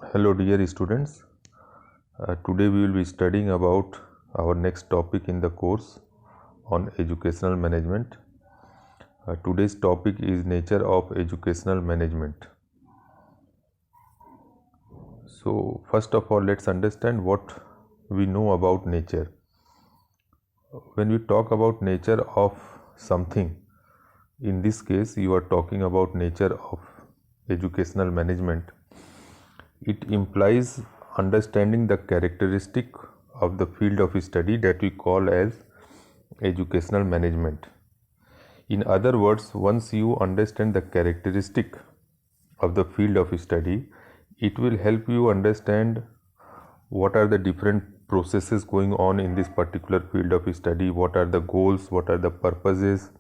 Hello dear students, today we will be studying about our next topic in the course on educational management. Today's topic is nature of educational management. So first of all, let's understand what we know about nature. When we talk about nature of something, in this case you are talking about nature of educational management. It implies understanding the characteristic of the field of study that we call as educational management. In other words, once you understand the characteristic of the field of study, it will help you understand what are the different processes going on in this particular field of study, what are the goals, what are the purposes,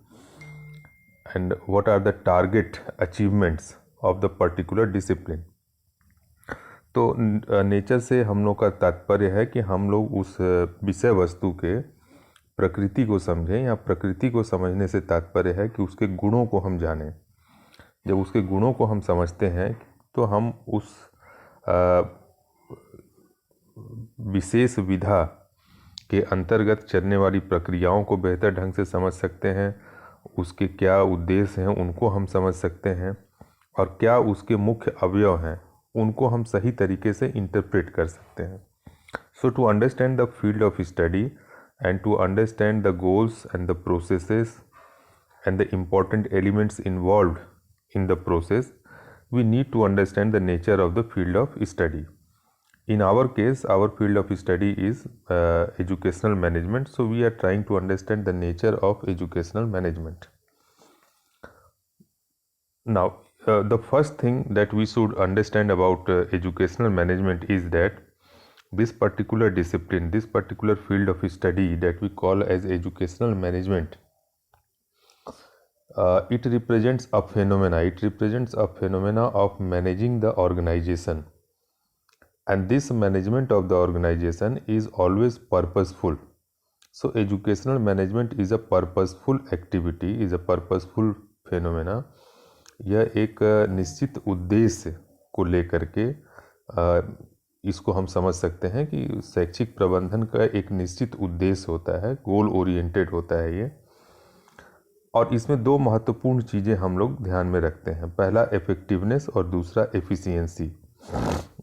and what are the target achievements of the particular discipline. तो nature से हम लोग का तात्पर्य है कि हम लोग उस विषय वस्तु के प्रकृति को समझें, या प्रकृति को समझने से तात्पर्य है कि उसके गुणों को हम जानें। जब उसके गुणों को हम समझते हैं तो हम उस विशेष विधा के अंतर्गत चलने वाली प्रक्रियाओं को बेहतर ढंग से समझ सकते हैं, उसके क्या उद्देश्य हैं उनको हम समझ सकते हैं, और क्या उसके मुख्य अवयव हैं उनको हम सही तरीके से इंटरप्रेट कर सकते हैं. So to understand the field of study and to understand the goals and the processes and the important elements involved in the process, we need to understand the nature of the field of study. In our case, our field of study is educational management, so we are trying to understand the nature of educational management. Now, the first thing that we should understand about educational management is that this particular discipline, this particular field of study that we call as educational management, it represents a phenomena. It represents a phenomena of managing the organization, and this management of the organization is always purposeful. So educational management is a purposeful activity, is a purposeful phenomena. यह एक निश्चित उद्देश्य को लेकर के इसको हम समझ सकते हैं कि शैक्षिक प्रबंधन का एक निश्चित उद्देश्य होता है, गोल ओरिएंटेड होता है ये, और इसमें दो महत्वपूर्ण चीज़ें हम लोग ध्यान में रखते हैं. पहला इफेक्टिवनेस और दूसरा एफिशिएंसी.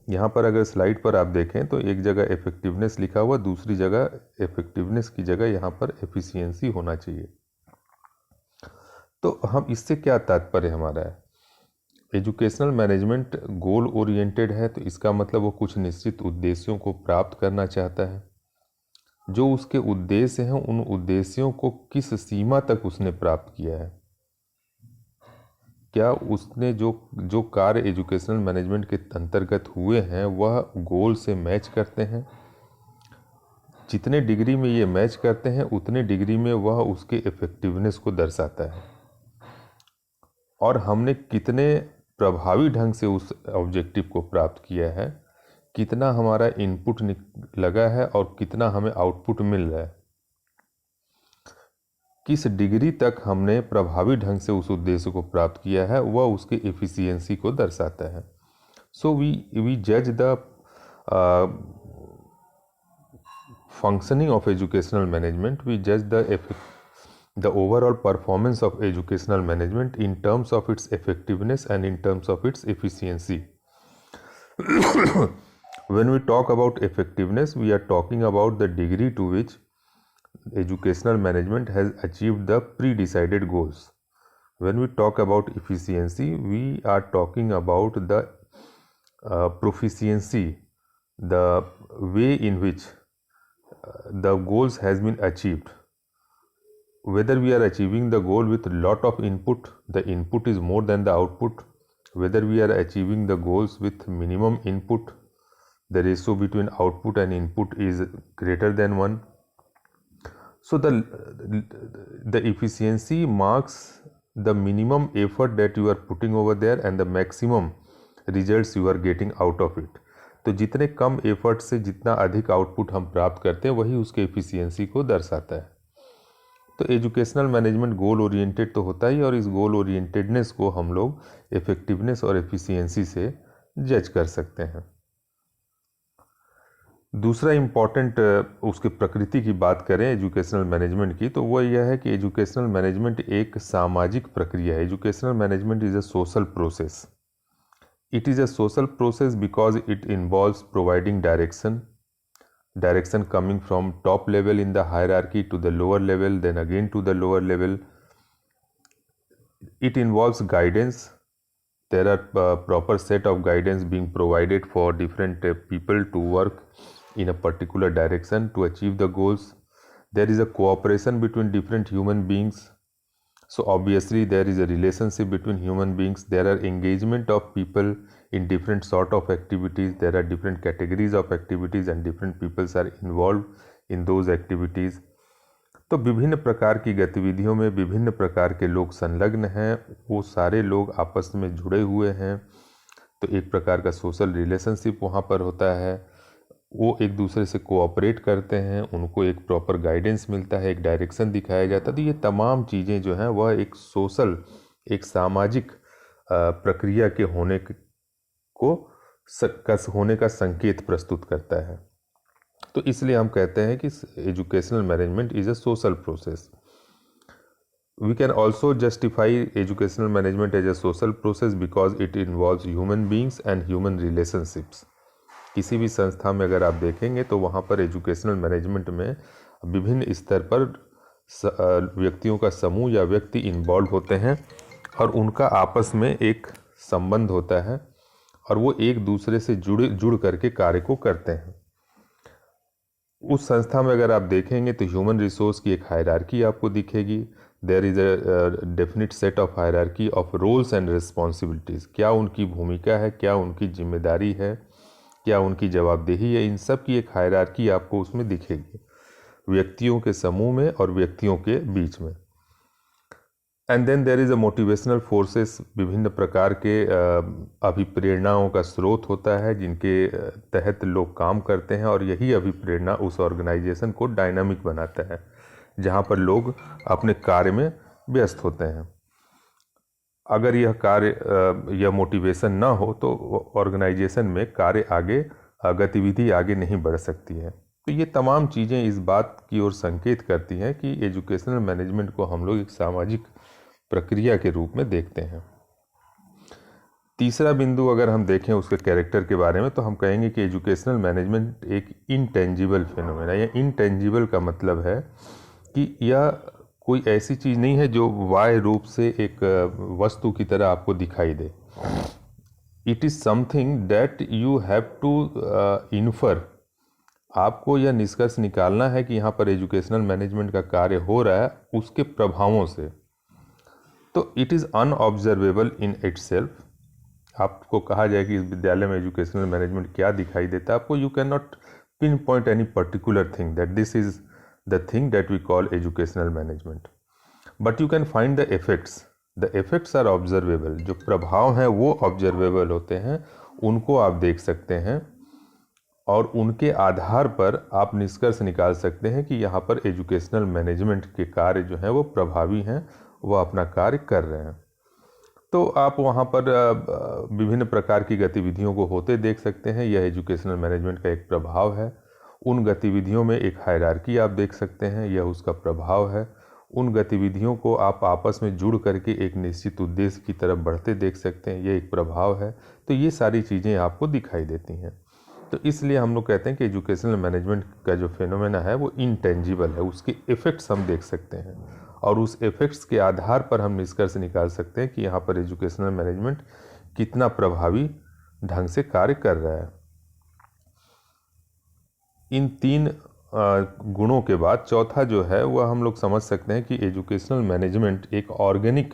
यहाँ पर अगर स्लाइड पर आप देखें तो एक जगह इफेक्टिवनेस लिखा हुआ, दूसरी जगह इफेक्टिवनेस की जगह यहाँ पर एफिशिएंसी होना चाहिए. तो हम इससे क्या तात्पर्य हमारा है, एजुकेशनल मैनेजमेंट गोल ओरिएंटेड है, तो इसका मतलब वो कुछ निश्चित उद्देश्यों को प्राप्त करना चाहता है. जो उसके उद्देश्य हैं उन उद्देश्यों को किस सीमा तक उसने प्राप्त किया है, क्या उसने जो कार्य एजुकेशनल मैनेजमेंट के अंतर्गत हुए हैं वह गोल से मैच करते हैं. जितने डिग्री में ये मैच करते हैं उतने डिग्री में वह उसके इफेक्टिवनेस को दर्शाता है, और हमने कितने प्रभावी ढंग से उस ऑब्जेक्टिव को प्राप्त किया है, कितना हमारा इनपुट लगा है और कितना हमें आउटपुट मिल रहा है, किस डिग्री तक हमने प्रभावी ढंग से उस उद्देश्य को प्राप्त किया है, वह उसके एफिशिएंसी को दर्शाता है. सो वी जज the functioning of educational management, we जज the overall performance of educational management in terms of its effectiveness and in terms of its efficiency. When we talk about effectiveness, we are talking about the degree to which educational management has achieved the pre-decided goals. When we talk about efficiency, we are talking about the proficiency, the way in which the goals has been achieved. Whether we are achieving the goal with lot of input, the input is more than the output, whether we are achieving the goals with minimum input, the ratio between output and input is greater than 1. So the efficiency marks the minimum effort that you are putting over there and the maximum results you are getting out of it. तो जितने कम effort से जितना अधिक output हम प्राप्त करते हैं वही उसके एफिशिएंसी को दर्शाता है. तो एजुकेशनल मैनेजमेंट गोल ओरिएंटेड तो होता ही, और इस गोल ओरिएंटेडनेस को हम लोग इफेक्टिवनेस और एफिशिएंसी से जज कर सकते हैं. दूसरा इम्पॉर्टेंट उसके प्रकृति की बात करें एजुकेशनल मैनेजमेंट की, तो वो यह है कि एजुकेशनल मैनेजमेंट एक सामाजिक प्रक्रिया है। Educational management is a social process. It is a social process because it involves providing direction coming from top level in the hierarchy to the lower level, then again to the lower level. It involves guidance. There are proper set of guidance being provided for different people to work in a particular direction to achieve the goals. There is a cooperation between different human beings. So obviously there is a relationship between human beings. There are engagement of people in different sort of activities. There are different categories of activities and different peoples are involved in those activities. तो विभिन्न प्रकार की गतिविधियों में विभिन्न प्रकार के लोग संलग्न हैं, वो सारे लोग आपस में जुड़े हुए हैं। तो एक प्रकार का सोशल रिलेशनशिप वहाँ पर होता है। वो एक दूसरे से कोऑपरेट करते हैं, उनको एक प्रॉपर गाइडेंस मिलता है, एक डायरेक्शन दिखाया जाता है। तो ये तमाम चीज़ें जो हैं वह एक सोशल, एक सामाजिक प्रक्रिया के होने का संकेत प्रस्तुत करता है। तो इसलिए हम कहते हैं कि educational management is a social process. We can also justify educational management as a social process because it involves human beings and human relationships. किसी भी संस्था में अगर आप देखेंगे तो वहाँ पर एजुकेशनल मैनेजमेंट में विभिन्न स्तर पर व्यक्तियों का समूह या व्यक्ति इन्वॉल्व होते हैं और उनका आपस में एक संबंध होता है और वो एक दूसरे से जुड़ करके कार्य को करते हैं। उस संस्था में अगर आप देखेंगे तो ह्यूमन रिसोर्स की एक हायरार्की आपको दिखेगी। There is a definite set of hierarchy of roles and responsibilities. क्या उनकी भूमिका है, क्या उनकी जिम्मेदारी है, क्या उनकी जवाबदेही है, इन सब की एक हायरार्की आपको उसमें दिखेगी, व्यक्तियों के समूह में और व्यक्तियों के बीच में। And then there is a motivational forces. विभिन्न प्रकार के अभिप्रेरणाओं का स्रोत होता है जिनके तहत लोग काम करते हैं और यही अभिप्रेरणा उस ऑर्गेनाइजेशन को डायनामिक बनाता है जहाँ पर लोग अपने कार्य में व्यस्त होते हैं। अगर यह कार्य यह मोटिवेशन ना हो तो ऑर्गेनाइजेशन में कार्य आगे गतिविधि आगे नहीं बढ़ सकती है। तो ये तमाम चीज़ें इस बात की ओर संकेत करती हैं कि एजुकेशनल मैनेजमेंट को हम लोग एक सामाजिक प्रक्रिया के रूप में देखते हैं। तीसरा बिंदु अगर हम देखें उसके कैरेक्टर के बारे में तो हम कहेंगे कि एजुकेशनल मैनेजमेंट एक इनटेंजिबल फिनोमेना। या इनटेंजिबल का मतलब है कि यह कोई ऐसी चीज़ नहीं है जो बाह्य रूप से एक वस्तु की तरह आपको दिखाई दे। It is something that you have to infer. आपको यह निष्कर्ष निकालना है कि यहाँ पर एजुकेशनल मैनेजमेंट का कार्य हो रहा है उसके प्रभावों से। तो it is unobservable in itself. आपको कहा जाए कि इस विद्यालय में एजुकेशनल मैनेजमेंट क्या दिखाई देता है, आपको you can not pin point any particular thing that this is the thing that we call educational management, but you can find the effects. The effects are observable. जो प्रभाव हैं वो ऑब्जर्वेबल होते हैं, उनको आप देख सकते हैं और उनके आधार पर आप निष्कर्ष निकाल सकते हैं कि यहाँ पर एजुकेशनल मैनेजमेंट के कार्य जो हैं वो प्रभावी हैं, वह अपना कार्य कर रहे हैं। तो आप वहाँ पर विभिन्न प्रकार की गतिविधियों को होते देख सकते हैं। यह एजुकेशनल मैनेजमेंट का एक प्रभाव है। उन गतिविधियों में एक हायरार्की आप देख सकते हैं, यह उसका प्रभाव है। उन गतिविधियों को आप आपस में जुड़ करके एक निश्चित उद्देश्य की तरफ बढ़ते देख सकते हैं, यह एक प्रभाव है। तो ये सारी चीज़ें आपको दिखाई देती हैं। तो इसलिए हम लोग कहते हैं कि एजुकेशनल मैनेजमेंट का जो फिनोमेना है वो इनटेंजिबल है। उसके इफ़ेक्ट्स हम देख सकते हैं और उस इफ़ेक्ट्स के आधार पर हम निष्कर्ष निकाल सकते हैं कि यहाँ पर एजुकेशनल मैनेजमेंट कितना प्रभावी ढंग से कार्य कर रहा है। इन तीन गुणों के बाद चौथा जो है वह हम लोग समझ सकते हैं कि एजुकेशनल मैनेजमेंट एक ऑर्गेनिक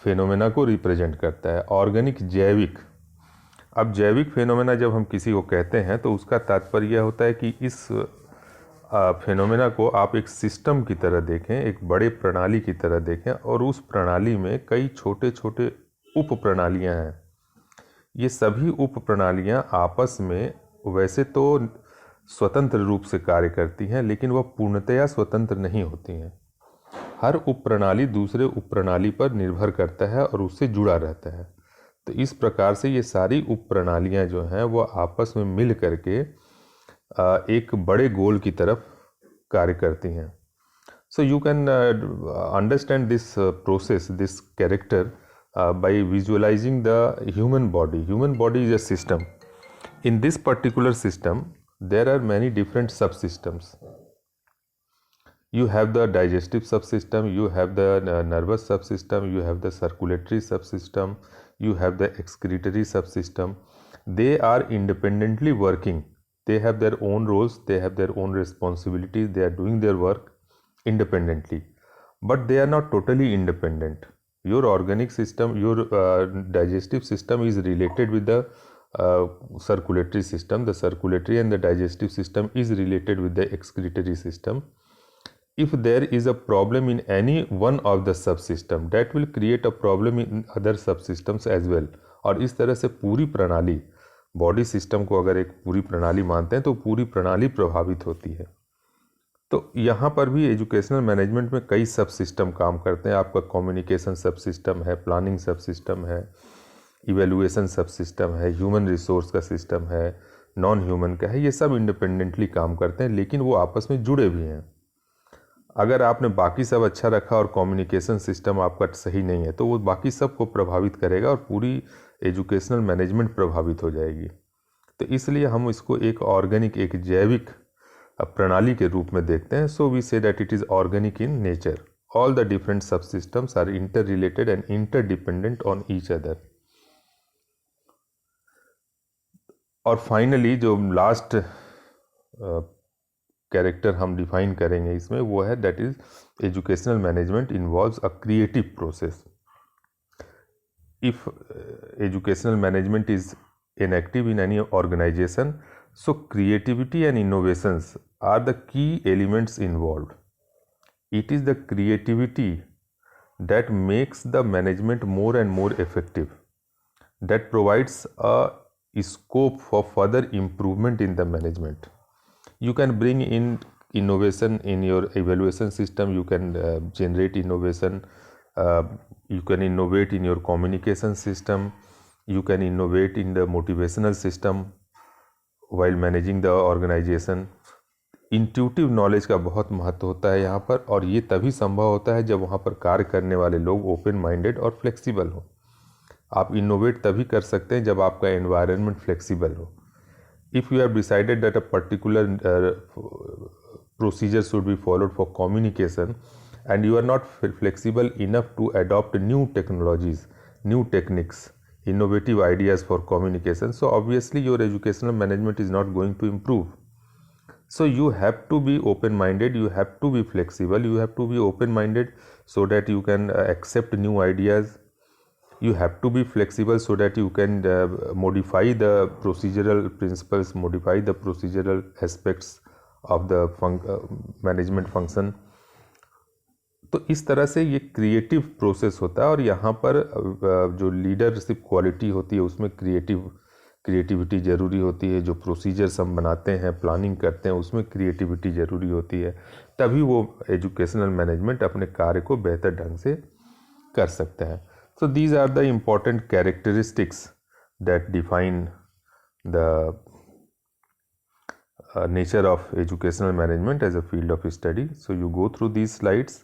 फिनोमेना को रिप्रेजेंट करता है। ऑर्गेनिक, जैविक। अब जैविक फिनोमेना जब हम किसी को कहते हैं तो उसका तात्पर्य यह होता है कि इस फिनोमेना को आप एक सिस्टम की तरह देखें, एक बड़े प्रणाली की तरह देखें और उस प्रणाली में कई छोटे छोटे उप प्रणालियाँ हैं। ये सभी उप प्रणालियाँ आपस में वैसे तो स्वतंत्र रूप से कार्य करती हैं, लेकिन वह पूर्णतया स्वतंत्र नहीं होती हैं। हर उप प्रणाली दूसरे उप प्रणाली पर निर्भर करता है और उससे जुड़ा रहता है। तो इस प्रकार से ये सारी उप प्रणालियाँ जो हैं वो आपस में मिल करके एक बड़े गोल की तरफ कार्य करती हैं. So you can understand this process, this character by visualizing the human body. Human body is a system. In this particular system, there are many different subsystems. You have the digestive subsystem, you have the nervous subsystem, you have the circulatory subsystem, you have the excretory subsystem. They are independently working. They have their own roles, they have their own responsibilities, they are doing their work independently, but they are not totally independent. Your organic system, your digestive system is related with the circulatory system. The circulatory and the digestive system is related with the excretory system. If there is a problem in any one of the subsystem, that will create a problem in other subsystems as well. और इस तरह से पूरी प्रणाली, body system को अगर एक पूरी प्रणाली मानते हैं तो पूरी प्रणाली प्रभावित होती है. तो यहाँ पर भी एजुकेशनल मैनेजमेंट में कई सब सिस्टम काम करते हैं. आपका कम्युनिकेशन सब सिस्टम है, प्लानिंग सब सिस्टम है, इवेलुएशन सब सिस्टम है, ह्यूमन रिसोर्स का सिस्टम है, नॉन ह्यूमन का है. ये सब इंडिपेंडेंटली काम करते हैं, लेकिन वो आपस में जुड़े भी हैं. अगर आपने बाकी सब अच्छा रखा और कम्युनिकेशन सिस्टम आपका सही नहीं है तो वो बाकी सब को प्रभावित करेगा और पूरी एजुकेशनल मैनेजमेंट प्रभावित हो जाएगी. तो इसलिए हम इसको एक ऑर्गेनिक, एक जैविक प्रणाली के रूप में देखते हैं. So we say that it is organic in nature. All the different subsystems are interrelated and interdependent on each other. और फाइनली जो लास्ट कैरेक्टर हम डिफाइन करेंगे इसमें वो है that is educational management involves a creative process. If educational management is inactive in any organization, so creativity and innovations are the key elements involved. It is the creativity that makes the management more and more effective, that provides a scope for further improvement in the management. You can bring in innovation in your evaluation system, you can generate innovation, you can innovate in your communication system, you can innovate in the motivational system while managing the organization. Intuitive knowledge का बहुत महत्व होता है यहाँ पर, और ये तभी संभव होता है जब वहाँ पर कार्य करने वाले लोग ओपन माइंडेड और फ्लेक्सिबल हो. आप इनोवेट तभी कर सकते हैं जब आपका एनवायरनमेंट फ्लेक्सिबल हो. If you have decided that a particular procedure should be followed for communication and you are not flexible enough to adopt new technologies, new techniques, innovative ideas for communication, so obviously your educational management is not going to improve. So you have to be open minded, you have to be flexible, you have to be open minded so that you can accept new ideas. You have to be flexible so that you can modify the procedural principles, modify the procedural aspects of the management function. तो इस तरह से ये creative process होता है, और यहाँ पर जो लीडरशिप क्वालिटी होती है उसमें क्रिएटिविटी ज़रूरी होती है. जो प्रोसीजर्स हम बनाते हैं, प्लानिंग करते हैं, उसमें क्रिएटिविटी ज़रूरी होती है. तभी वो एजुकेशनल मैनेजमेंट अपने कार्य को बेहतर ढंग से कर सकते हैं. So these are the important characteristics that define the nature of educational management as a field of study. So you go through these slides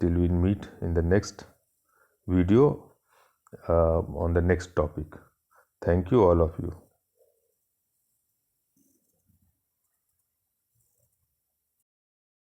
till we meet in the next video on the next topic. Thank you all of you.